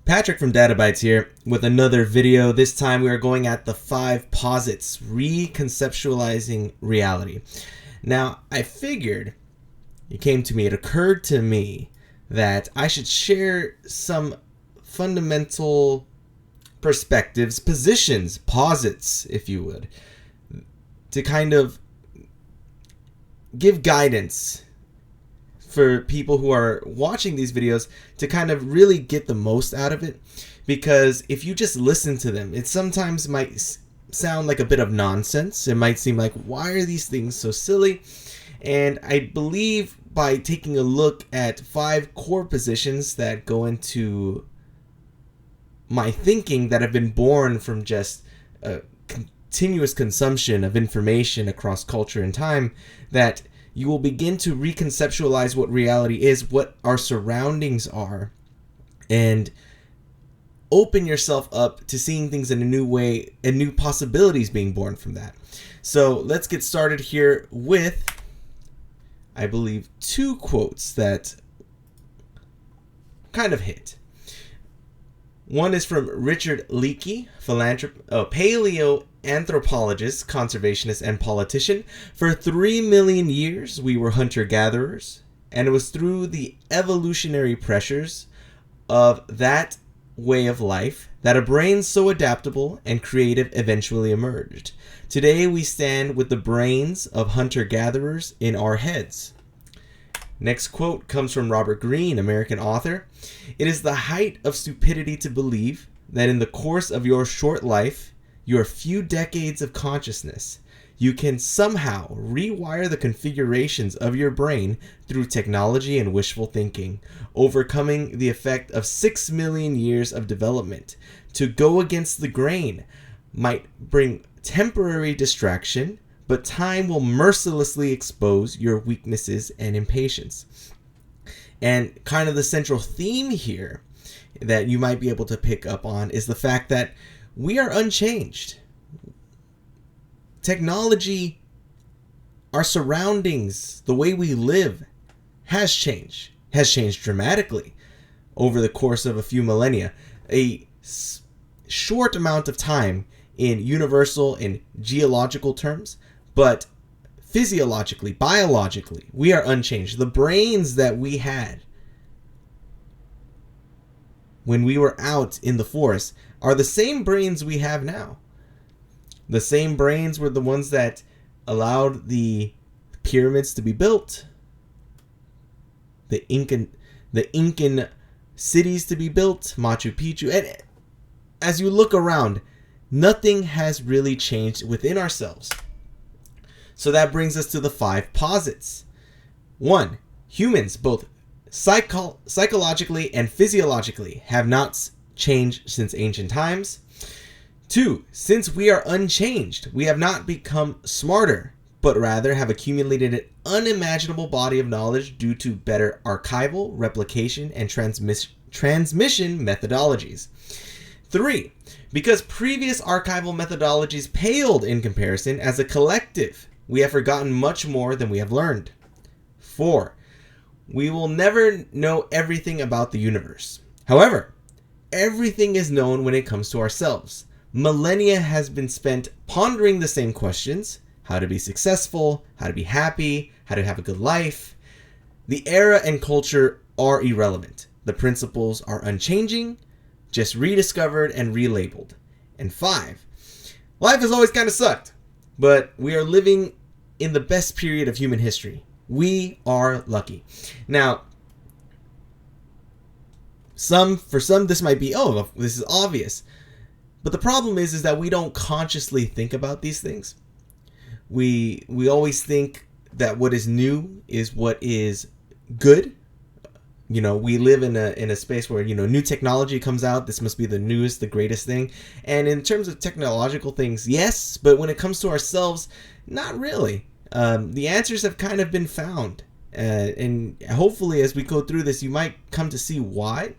Patrick from DataBytez here with another video. This time we are going at the 5 posits, reconceptualizing reality. Now, I figured, it occurred to me that I should share some fundamental perspectives, positions, posits, if you would, to kind of give guidance for people who are watching these videos to kind of really get the most out of it. Because if you just listen to them, it sometimes might sound like a bit of nonsense. It might seem like, why are these things so silly? And I believe by taking a look at 5 core positions that go into my thinking that have been born from just continuous consumption of information across culture and time, that you will begin to reconceptualize what reality is, what our surroundings are, and open yourself up to seeing things in a new way and new possibilities being born from that. So let's get started here with, I believe, 2 quotes that kind of hit. One is from Richard Leakey, paleoanthropologist, conservationist, and politician. For 3 million years, we were hunter-gatherers, and it was through the evolutionary pressures of that way of life that a brain so adaptable and creative eventually emerged. Today, we stand with the brains of hunter-gatherers in our heads. Next quote comes from Robert Greene, American author. It is the height of stupidity to believe that in the course of your short life, your few decades of consciousness, you can somehow rewire the configurations of your brain through technology and wishful thinking, overcoming the effect of 6 million years of development. To go against the grain might bring temporary distraction, but time will mercilessly expose your weaknesses and impatience. And kind of the central theme here that you might be able to pick up on is the fact that we are unchanged. Technology, our surroundings, the way we live has changed dramatically over the course of a few millennia. A short amount of time in universal and geological terms, but physiologically, biologically, we are unchanged. The brains that we had when we were out in the forest are the same brains we have now. The same brains were the ones that allowed the pyramids to be built, the Incan cities to be built, Machu Picchu. And as you look around, nothing has really changed within ourselves. So that brings us to the 5 posits. 1. Humans, both psychologically and physiologically, have not changed since ancient times. 2. Since we are unchanged, we have not become smarter, but rather have accumulated an unimaginable body of knowledge due to better archival, replication, and transmission methodologies. 3. Because previous archival methodologies paled in comparison, as a collective, we have forgotten much more than we have learned. 4. We will never know everything about the universe. However, everything is known when it comes to ourselves. Millennia has been spent pondering the same questions: how to be successful, how to be happy, how to have a good life. The era and culture are irrelevant. The principles are unchanging, just rediscovered and relabeled. And 5. Life has always kind of sucked, but we are living in the best period of human history. We are lucky. Now, for some this might be, oh, this is obvious. But the problem is that we don't consciously think about these things. We always think that what is new is what is good. You know, we live in a space where, new technology comes out. This must be the newest, the greatest thing. And in terms of technological things, yes, but when it comes to ourselves, not really. The answers have kind of been found. And hopefully as we go through this, you might come to see why.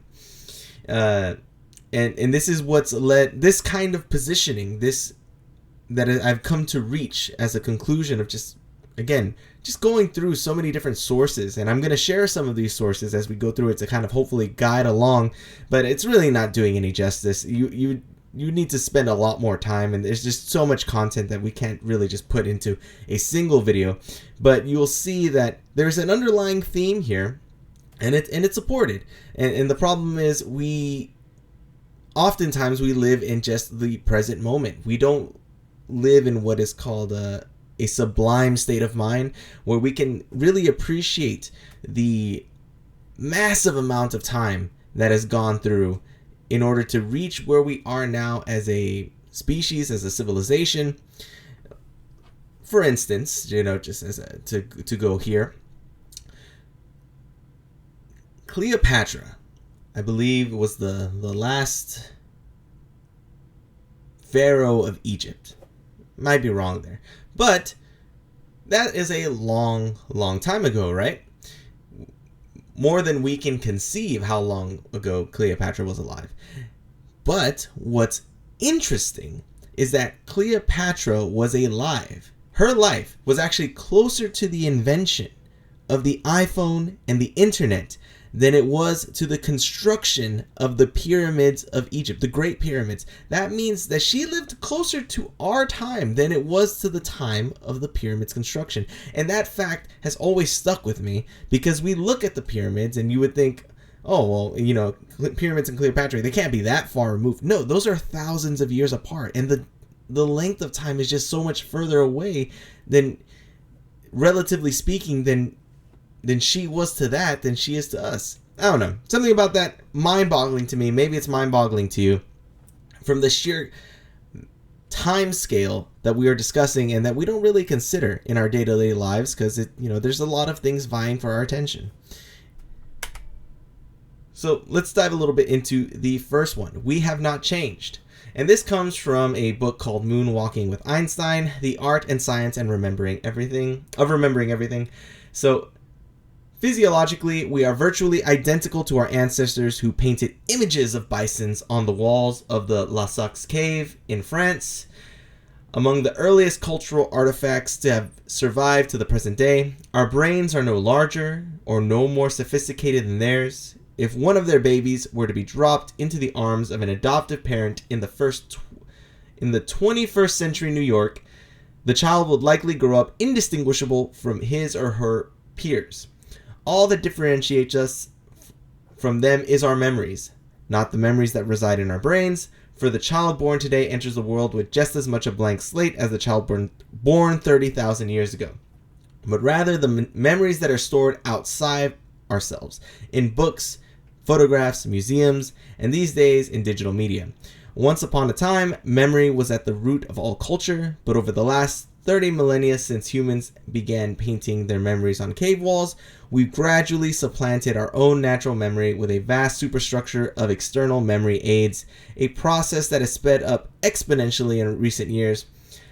And this is what's led, this kind of positioning, that I've come to reach as a conclusion of just again, just going through so many different sources, and I'm going to share some of these sources as we go through it to kind of hopefully guide along, but it's really not doing any justice. You need to spend a lot more time, and there's just so much content that we can't really just put into a single video. But you'll see that there's an underlying theme here, and it's supported. And the problem is oftentimes we live in just the present moment. We don't live in what is called a sublime state of mind, where we can really appreciate the massive amount of time that has gone through in order to reach where we are now as a species, as a civilization. For instance, just as to go here, Cleopatra, I believe, was the last pharaoh of Egypt. Might be wrong there, but that is a long time ago, right? More than we can conceive how long ago Cleopatra was alive. But what's interesting is that Cleopatra was alive. Her life was actually closer to the invention of the iPhone and the internet than it was to the construction of the pyramids of Egypt, the Great Pyramids. That means that she lived closer to our time than it was to the time of the pyramids construction. And that fact has always stuck with me, because we look at the pyramids and you would think, oh, well, pyramids and Cleopatra, they can't be that far removed. No, those are thousands of years apart. And the length of time is just so much further away than, relatively speaking, than she was to that, than she is to us. I don't know. Something about that mind-boggling to me. Maybe it's mind-boggling to you, from the sheer time scale that we are discussing and that we don't really consider in our day-to-day lives, because there's a lot of things vying for our attention. So let's dive a little bit into the first one. We have not changed. And this comes from a book called Moonwalking with Einstein, The Art and Science and Remembering Everything. So physiologically, we are virtually identical to our ancestors who painted images of bisons on the walls of the La Saxe cave in France. Among the earliest cultural artifacts to have survived to the present day, our brains are no larger or no more sophisticated than theirs. If one of their babies were to be dropped into the arms of an adoptive parent in the 21st century New York, the child would likely grow up indistinguishable from his or her peers. All that differentiates us from them is our memories, not the memories that reside in our brains, for the child born today enters the world with just as much a blank slate as the child born 30,000 years ago, but rather the memories that are stored outside ourselves, in books, photographs, museums, and these days in digital media. Once upon a time, memory was at the root of all culture, but over the last 30 millennia since humans began painting their memories on cave walls, we've gradually supplanted our own natural memory with a vast superstructure of external memory aids, a process that has sped up exponentially in recent years.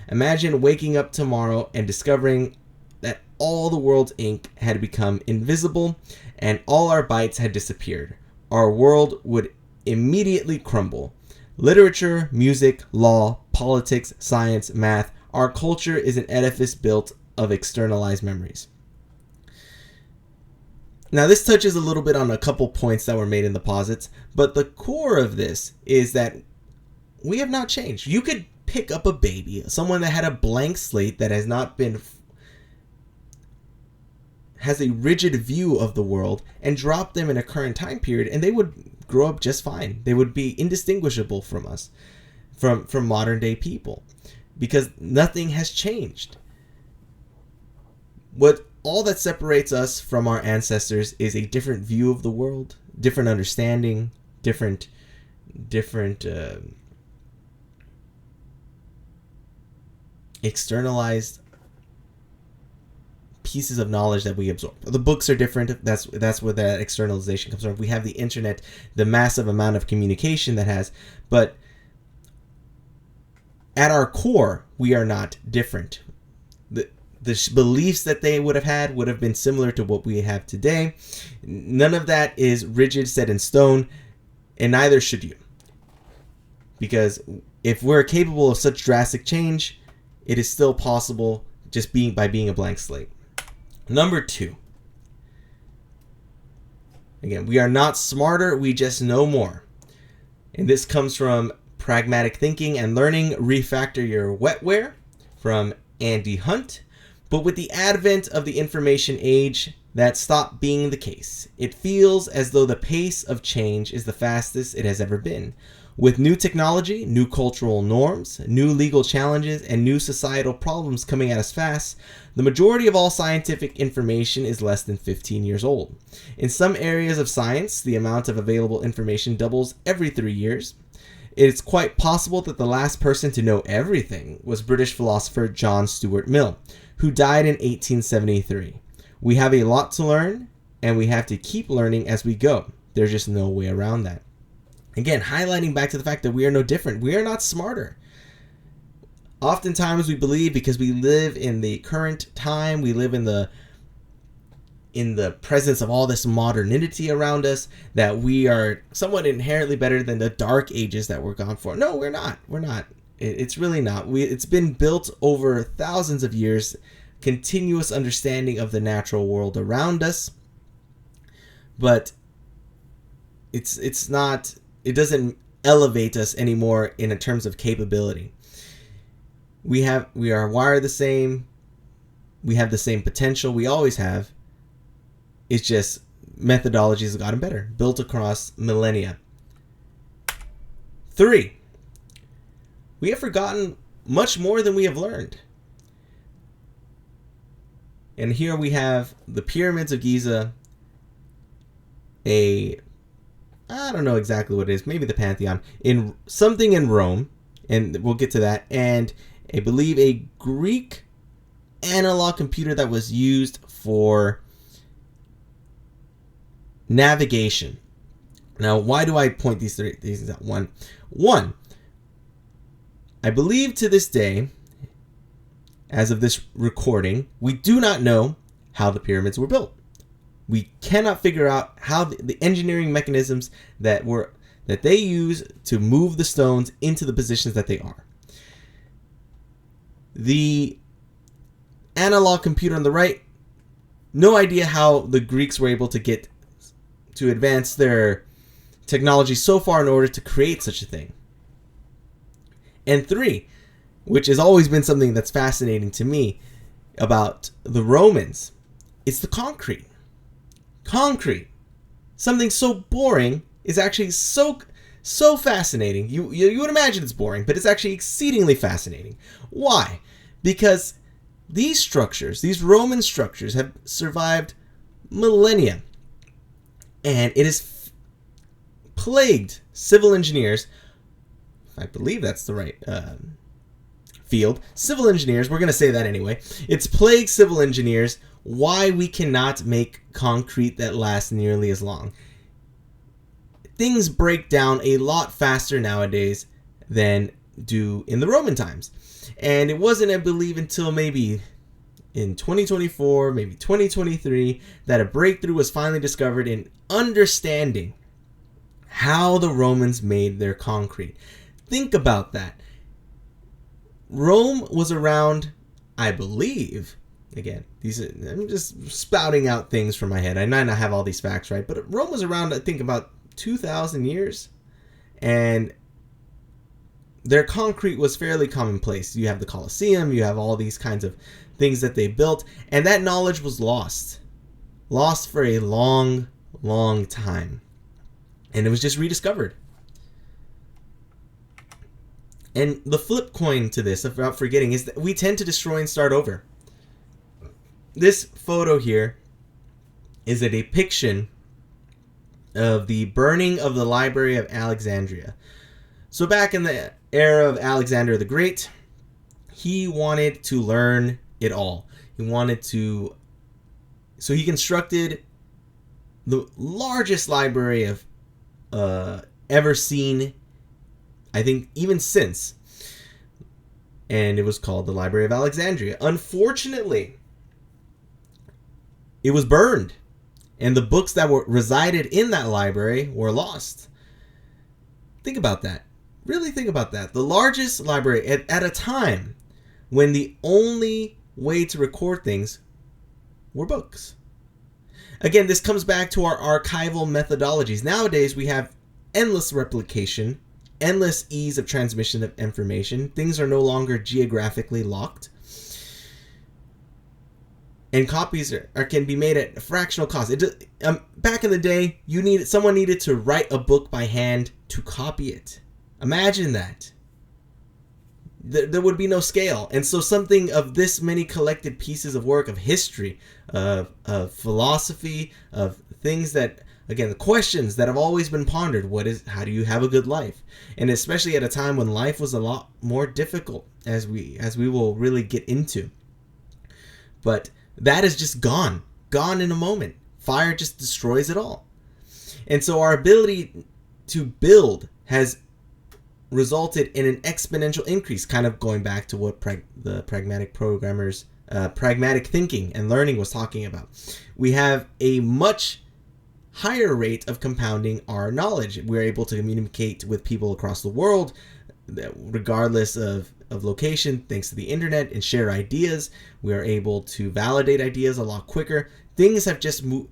Imagine waking up tomorrow and discovering that all the world's ink had become invisible and all our bytes had disappeared. Our world would immediately crumble. Literature, music, law, politics, science, math, our culture is an edifice built of externalized memories. Now, this touches a little bit on a couple points that were made in the posits, but the core of this is that we have not changed. You could pick up a baby, someone that had a blank slate that has a rigid view of the world, and drop them in a current time period, and they would grow up just fine. They would be indistinguishable from us, from modern day people, because nothing has changed. All that separates us from our ancestors is a different view of the world, different understanding, different externalized pieces of knowledge that we absorb. The books are different. That's where that externalization comes from. We have the internet, the massive amount of communication that has, but at our core, we are not different. The beliefs that they would have been similar to what we have today. None of that is rigid, set in stone, and neither should you. Because if we're capable of such drastic change, it is still possible just by being a blank slate. Number 2. Again, we are not smarter, we just know more. And this comes from Pragmatic Thinking and Learning, Refactor Your Wetware from Andy Hunt. But with the advent of the information age, that stopped being the case. It feels as though the pace of change is the fastest it has ever been. With new technology, new cultural norms, new legal challenges, and new societal problems coming at us fast, the majority of all scientific information is less than 15 years old. In some areas of science, the amount of available information doubles every 3 years. It's quite possible that the last person to know everything was British philosopher John Stuart Mill, who died in 1873. We have a lot to learn, and we have to keep learning as we go. There's just no way around that. Again, highlighting back to the fact that we are no different. We are not smarter. Oftentimes we believe because we live in the current time, we live in the presence of all this modernity around us, that we are somewhat inherently better than the dark ages that we're gone for. No, we're not. We're not. It's really not. It's been built over thousands of years, continuous understanding of the natural world around us, but it's not. It doesn't elevate us anymore in terms of capability. We are wired the same. We have the same potential. We always have. It's just methodologies have gotten better, built across millennia. 3, we have forgotten much more than we have learned. And here we have the pyramids of Giza, I don't know exactly what it is, maybe the Pantheon, in something in Rome, and we'll get to that, and I believe a Greek analog computer that was used for navigation. Now, why do I point these things out? One, I believe to this day, as of this recording, we do not know how the pyramids were built. We cannot figure out how the engineering mechanisms that they use to move the stones into the positions that they are. The analog computer on the right, no idea how the Greeks were able to advance their technology so far in order to create such a thing. And 3, which has always been something that's fascinating to me about the Romans, it's the concrete. Concrete, something so boring, is actually so fascinating. You would imagine it's boring, but it's actually exceedingly fascinating. Why? Because these structures, these Roman structures, have survived millennia, and it has plagued civil engineers. I believe that's the right field. Civil engineers, we're going to say that anyway. It's plagued civil engineers why we cannot make concrete that lasts nearly as long. Things break down a lot faster nowadays than do in the Roman times. And it wasn't, I believe, until maybe in 2024, maybe 2023, that a breakthrough was finally discovered in understanding how the Romans made their concrete. Think about that. Rome was around, I believe, again, I'm just spouting out things from my head. I might not have all these facts right, but Rome was around, I think, about 2,000 years, and their concrete was fairly commonplace. You have the Colosseum, you have all these kinds of things that they built, and that knowledge was lost for a long, long time, and it was just rediscovered. And the flip coin to this, about forgetting, is that we tend to destroy and start over. This photo here is a depiction of the burning of the Library of Alexandria. So back in the era of Alexander the Great, he wanted to learn it all. So he constructed the largest library of ever seen, I think, even since. And it was called the Library of Alexandria. Unfortunately, it was burned, and the books that resided in that library were lost. Think about that. Really think about that. The largest library at a time when the only way to record things were books. Again, this comes back to our archival methodologies. Nowadays, we have endless replication, endless ease of transmission of information. Things are no longer geographically locked. And copies can be made at a fractional cost. Back in the day, someone needed to write a book by hand to copy it. Imagine that. There would be no scale. And so something of this many collected pieces of work, of history, of philosophy, of things that, again, the questions that have always been pondered. How do you have a good life? And especially at a time when life was a lot more difficult, as we will really get into. But that is just gone in a moment. Fire just destroys it all. And so our ability to build has resulted in an exponential increase, kind of going back to what the pragmatic programmers, pragmatic thinking and learning was talking about. We have a much higher rate of compounding our knowledge. We're able to communicate with people across the world, regardless of location, thanks to the internet, and share ideas. We are able to validate ideas a lot quicker. Things have just moved.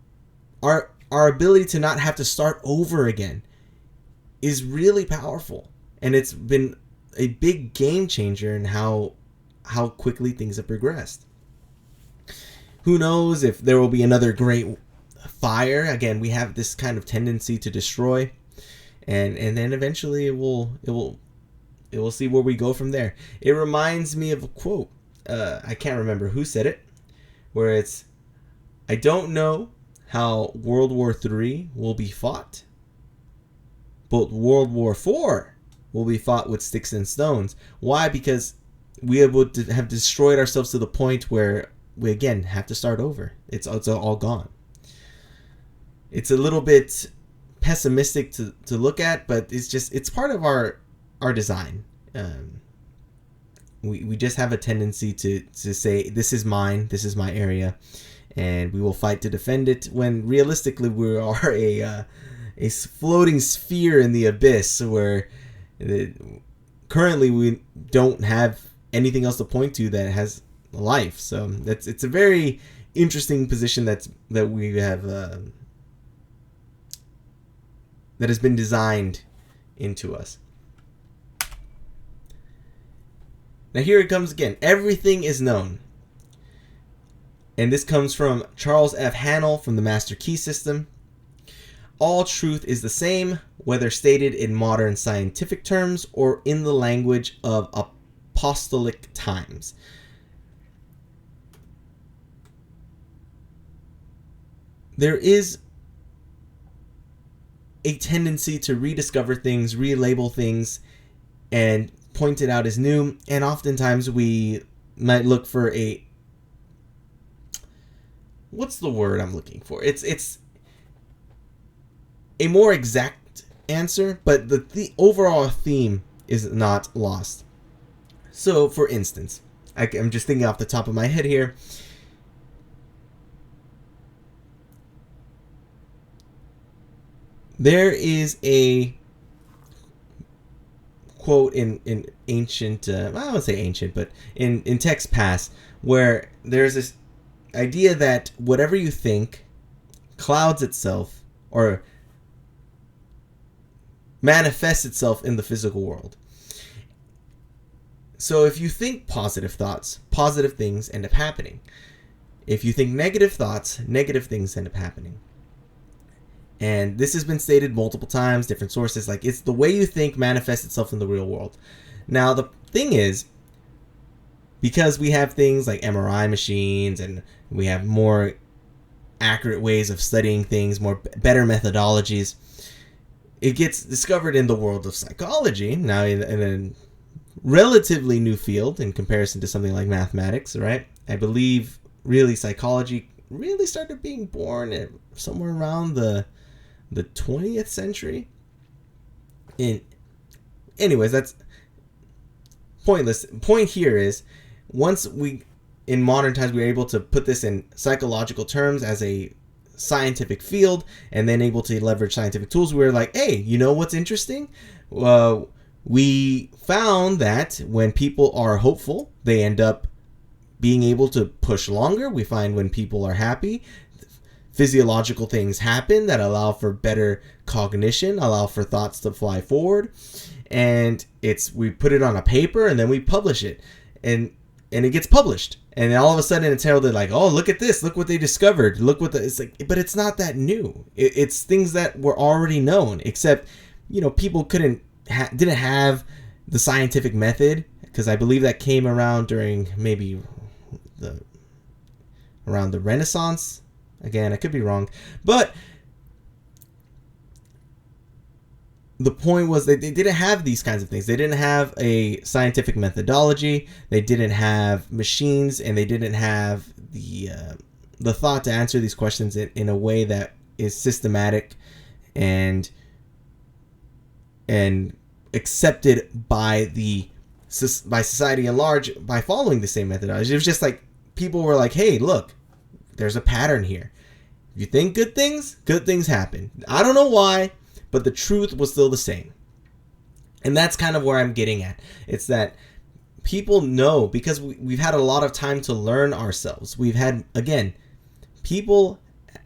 Our ability to not have to start over again is really powerful. And it's been a big game changer in how quickly things have progressed. Who knows if there will be another great fire? Again, we have this kind of tendency to destroy, and then eventually it will see where we go from there. It reminds me of a quote. I can't remember who said it, where it's, "I don't know how World War III will be fought, but World War IV will be fought with sticks and stones." Why? Because we have destroyed ourselves to the point where we again have to start over. It's all gone. It's a little bit pessimistic to look at, but it's part of our design. We just have a tendency to say, this is mine, this is my area, and we will fight to defend it, when realistically we are a floating sphere in the abyss, where currently we don't have anything else to point to that has life. So it's a very interesting position that we have that has been designed into us. Now here it comes again. Everything is known. And this comes from Charles F. Hannell from the Master Key System. All truth is the same, whether stated in modern scientific terms or in the language of apostolic times. There is a tendency to rediscover things, relabel things, and point it out as new, and oftentimes we might look for what's the word I'm looking for? It's a more exact answer, but the overall theme is not lost. So, for instance, I'm just thinking off the top of my head here. There is a quote in ancient, I don't say ancient, but in text past, where there's this idea that whatever you think clouds itself or manifests itself in the physical world. So if you think positive thoughts, positive things end up happening. If you think negative thoughts, negative things end up happening. And this has been stated multiple times, different sources, like it's the way you think manifests itself in the real world. Now, the thing is, because we have things like MRI machines and we have more accurate ways of studying things, better methodologies, it gets discovered in the world of psychology, now in a relatively new field in comparison to something like mathematics, right? I believe really psychology really started being born at somewhere around the 20th century. Anyways, that's pointless. Point here is, once in modern times, we were able to put this in psychological terms as a scientific field, and then able to leverage scientific tools, we were like, hey, you know what's interesting? We found that when people are hopeful, they end up being able to push longer. We find when people are happy, physiological things happen that allow for better cognition, allow for thoughts to fly forward. And we put it on a paper and then we publish it. And it gets published. And all of a sudden it's heralded like, oh, look at this. Look what they discovered. Look what it's like. But it's not that new. It's things that were already known, except, people didn't have the scientific method, because I believe that came around during maybe around the Renaissance. Again, I could be wrong. But the point was that they didn't have these kinds of things. They didn't have a scientific methodology. They didn't have machines, and they didn't have the thought to answer these questions in a way that is systematic and accepted by society at large by following the same methodology. It was just like people were like, hey, look, there's a pattern here. If you think good things happen. I don't know why, but the truth was still the same. And that's kind of where I'm getting at. It's that people know, because we've had a lot of time to learn ourselves. We've had, again, people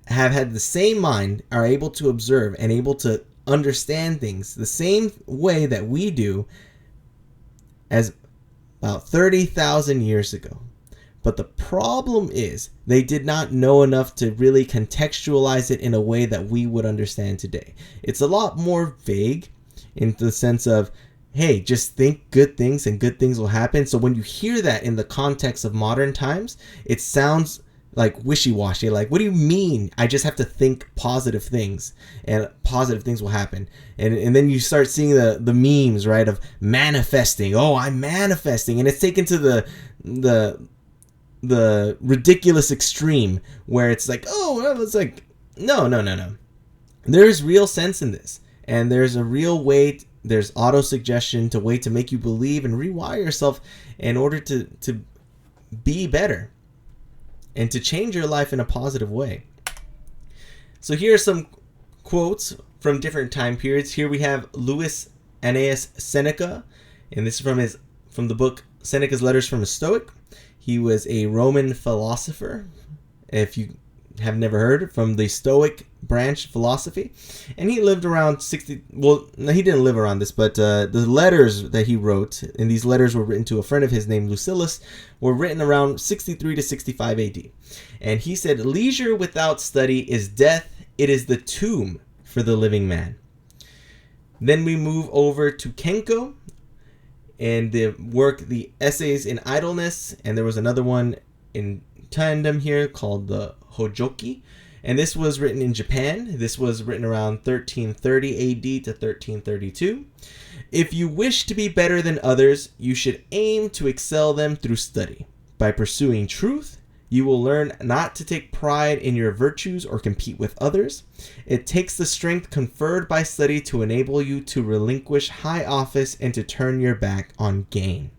have had the same mind, are able to observe and able to understand things the same way that we do as about 30,000 years ago. But the problem is they did not know enough to really contextualize it in a way that we would understand today. It's a lot more vague in the sense of, hey, just think good things and good things will happen. So when you hear that in the context of modern times, it sounds like wishy-washy. Like, what do you mean? I just have to think positive things and positive things will happen. And then you start seeing the memes, right, of manifesting. Oh, I'm manifesting. And it's taken to the ridiculous extreme where it's like, oh, it's like, no. There's real sense in this. And there's a real way, there's auto-suggestion to way to make you believe and rewire yourself in order to be better and to change your life in a positive way. So here are some quotes from different time periods. Here we have Louis Annaeus Seneca, and this is from the book Seneca's Letters from a Stoic. He was a Roman philosopher, if you have never heard, from the Stoic branch philosophy. And he lived around 60... Well, no, he didn't live around this, but the letters that he wrote, and these letters were written to a friend of his named Lucilius, were written around 63 to 65 AD. And he said, leisure without study is death. It is the tomb for the living man. Then we move over to Kenko, and the work, the Essays in Idleness, and there was another one in tandem here called the Hojoki, and this was written in Japan. This was written around 1330 AD to 1332. If you wish to be better than others, you should aim to excel them through study. By pursuing truth, you will learn not to take pride in your virtues or compete with others. It takes the strength conferred by study to enable you to relinquish high office and to turn your back on gain.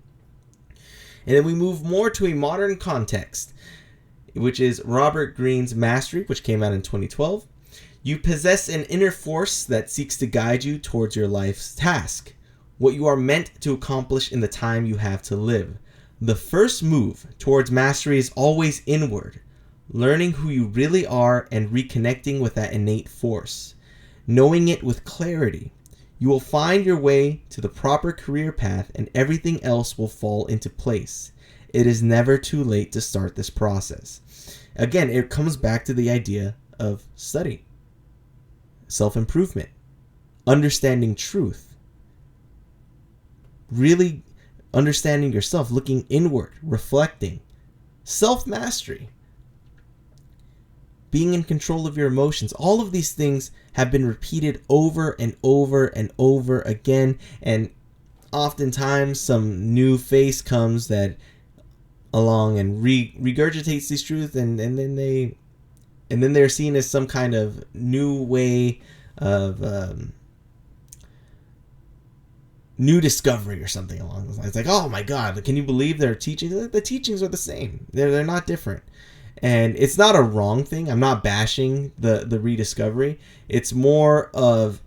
And then we move more to a modern context, which is Robert Greene's Mastery, which came out in 2012. You possess an inner force that seeks to guide you towards your life's task, what you are meant to accomplish in the time you have to live. The first move towards mastery is always inward, learning who you really are and reconnecting with that innate force. Knowing it with clarity, you will find your way to the proper career path and everything else will fall into place. It is never too late to start this process. Again, it comes back to the idea of study, self-improvement, understanding truth, really understanding yourself, looking inward, reflecting, self-mastery, being in control of your emotions. All of these things have been repeated over and over and over again, and oftentimes some new face comes that along and regurgitates these truths, and then they're seen as some kind of new way of new discovery or something along those lines. Like, oh my God, can you believe their teachings? The teachings are the same. They're not different. And it's not a wrong thing. I'm not bashing the rediscovery. It's more of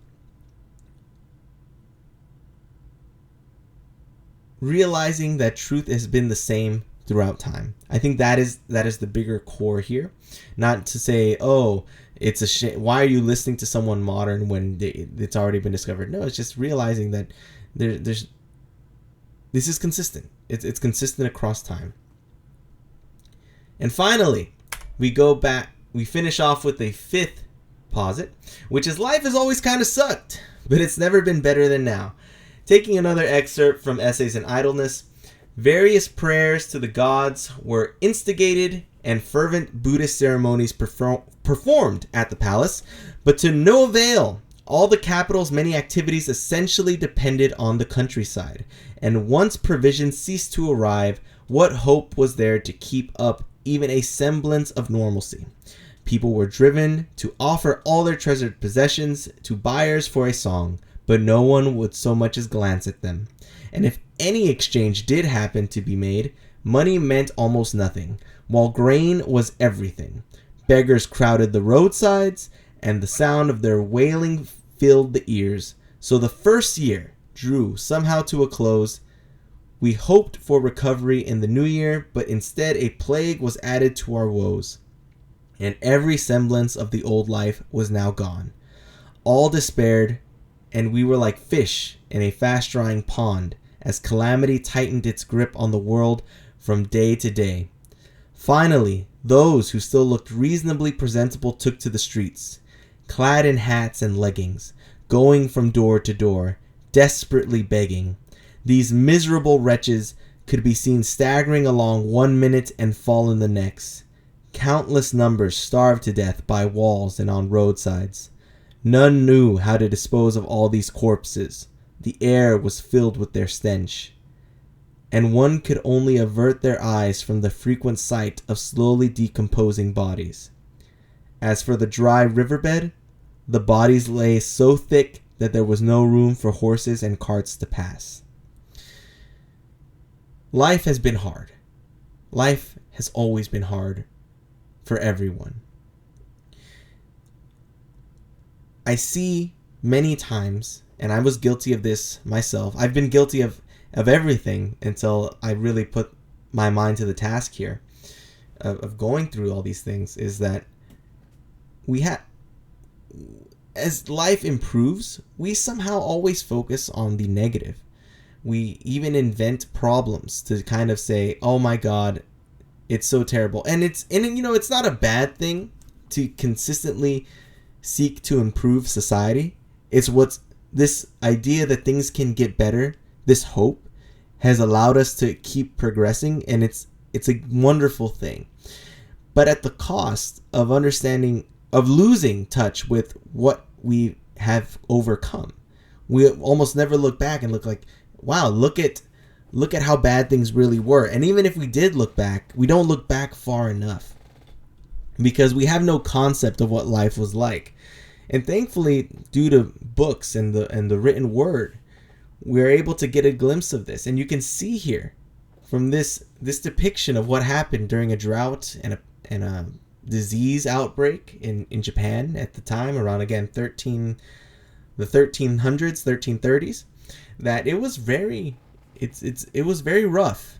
realizing that truth has been the same throughout time. I think that is the bigger core here. Not to say, oh, it's a shame. Why are you listening to someone modern when it's already been discovered? No, it's just realizing that there's this is consistent. It's consistent across time. And finally, we go back. We finish off with a fifth posit, which is life has always kind of sucked, but it's never been better than now. Taking another excerpt from Essays in Idleness, various prayers to the gods were instigated and fervent Buddhist ceremonies performed at the palace, but to no avail. All the capital's many activities essentially depended on the countryside, and once provisions ceased to arrive, what hope was there to keep up even a semblance of normalcy? People were driven to offer all their treasured possessions to buyers for a song, but no one would so much as glance at them. And if any exchange did happen to be made, money meant almost nothing, while grain was everything. Beggars crowded the roadsides, and the sound of their wailing filled the ears. So the first year drew somehow to a close. We hoped for recovery in the new year, but instead a plague was added to our woes, and every semblance of the old life was now gone. All despaired, and we were like fish in a fast-drying pond, as calamity tightened its grip on the world from day to day. Finally, those who still looked reasonably presentable took to the streets, clad in hats and leggings, going from door to door, desperately begging. These miserable wretches could be seen staggering along one minute and fall in the next. Countless numbers starved to death by walls and on roadsides. None knew how to dispose of all these corpses. The air was filled with their stench, and one could only avert their eyes from the frequent sight of slowly decomposing bodies. As for the dry riverbed, the bodies lay so thick that there was no room for horses and carts to pass. Life has been hard. Life has always been hard for everyone. I see many times, and I was guilty of this myself. I've been guilty of everything until I really put my mind to the task here of going through all these things, is that as life improves, we somehow always focus on the negative. We even invent problems to kind of say, oh my God, it's so terrible. And it's not a bad thing to consistently seek to improve society. It's what's this idea that things can get better, this hope has allowed us to keep progressing, and it's a wonderful thing. But at the cost of losing touch with what we have overcome. We almost never look back and look like, wow, look at how bad things really were. And even if we did look back, we don't look back far enough, because we have no concept of what life was like. And thankfully, due to books and the written word, we're able to get a glimpse of this. And you can see here from this depiction of what happened during a drought and a disease outbreak in Japan at the time, around again the 1300s, 1330s, that it was very rough.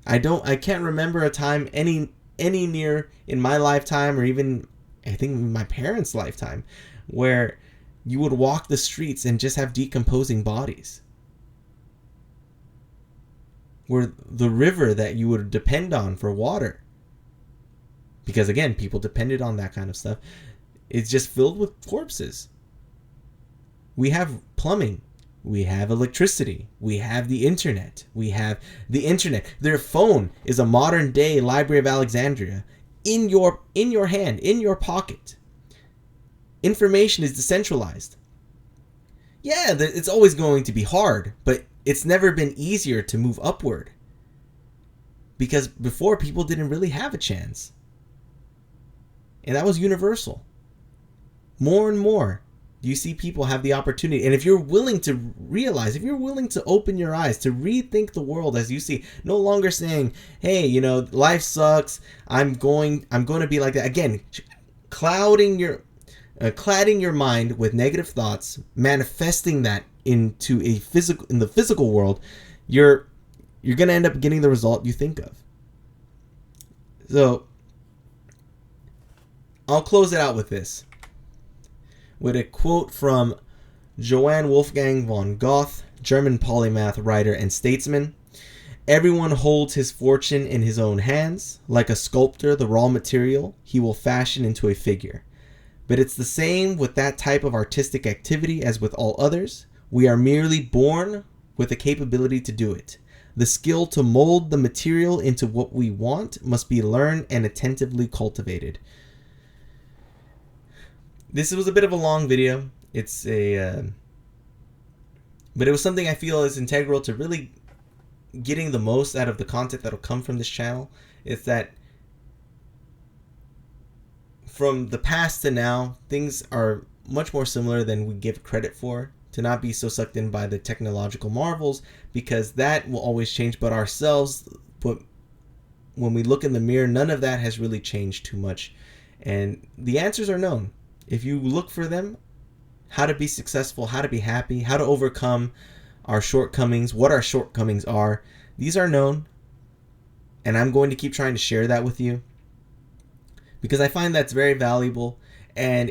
I can't remember a time any near in my lifetime, or even I think my parents' lifetime, where you would walk the streets and just have decomposing bodies. Where the river that you would depend on for water, because again, people depended on that kind of stuff, it's just filled with corpses. We have plumbing. We have electricity. We have the internet. Their phone is a modern day Library of Alexandria in your hand, in your pocket. Information is decentralized. Yeah, it's always going to be hard, but it's never been easier to move upward. Because before, people didn't really have a chance. And that was universal. More and more, you see people have the opportunity. And if you're willing to realize, if you're willing to open your eyes, to rethink the world as you see, no longer saying, hey, life sucks, I'm going to be like that. Again, cladding your mind with negative thoughts, manifesting that into in the physical world, you're you're going to end up getting the result you think of. So I'll close it out with this, with a quote from Johann Wolfgang von Goethe, German polymath, writer, and statesman. Everyone holds his fortune in his own hands. Like a sculptor, the raw material he will fashion into a figure. But it's the same with that type of artistic activity as with all others. We are merely born with the capability to do it. The skill to mold the material into what we want must be learned and attentively cultivated. This was a bit of a long video. But it was something I feel is integral to really getting the most out of the content that'll come from this channel. It's that from the past to now, things are much more similar than we give credit for. To not be so sucked in by the technological marvels, because that will always change, but ourselves, but when we look in the mirror, none of that has really changed too much. And the answers are known. If you look for them, how to be successful, how to be happy, how to overcome our shortcomings, what our shortcomings are, these are known. And I'm going to keep trying to share that with you, because I find that's very valuable. And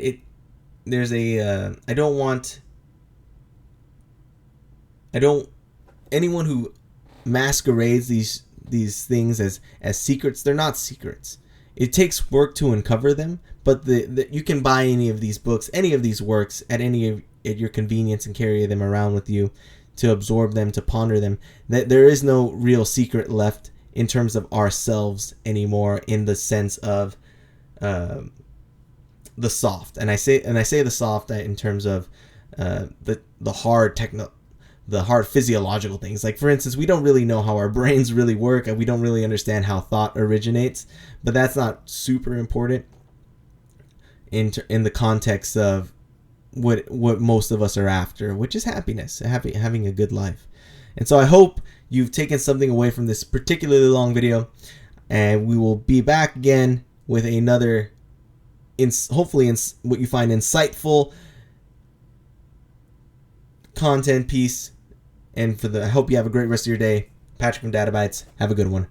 anyone who masquerades these things as secrets, they're not secrets. It takes work to uncover them, but you can buy any of these books, any of these works at your convenience and carry them around with you to absorb them, to ponder them. That there is no real secret left in terms of ourselves anymore, in the sense of the soft. And I say the soft in terms of the hard physiological things. Like, for instance, we don't really know how our brains really work, and we don't really understand how thought originates, but that's not super important in the context of what most of us are after, which is happiness, having a good life. And so I hope you've taken something away from this particularly long video, and we will be back again with another, hopefully what you find insightful content piece. And I hope you have a great rest of your day. Patrick from DataBytez. Have a good one.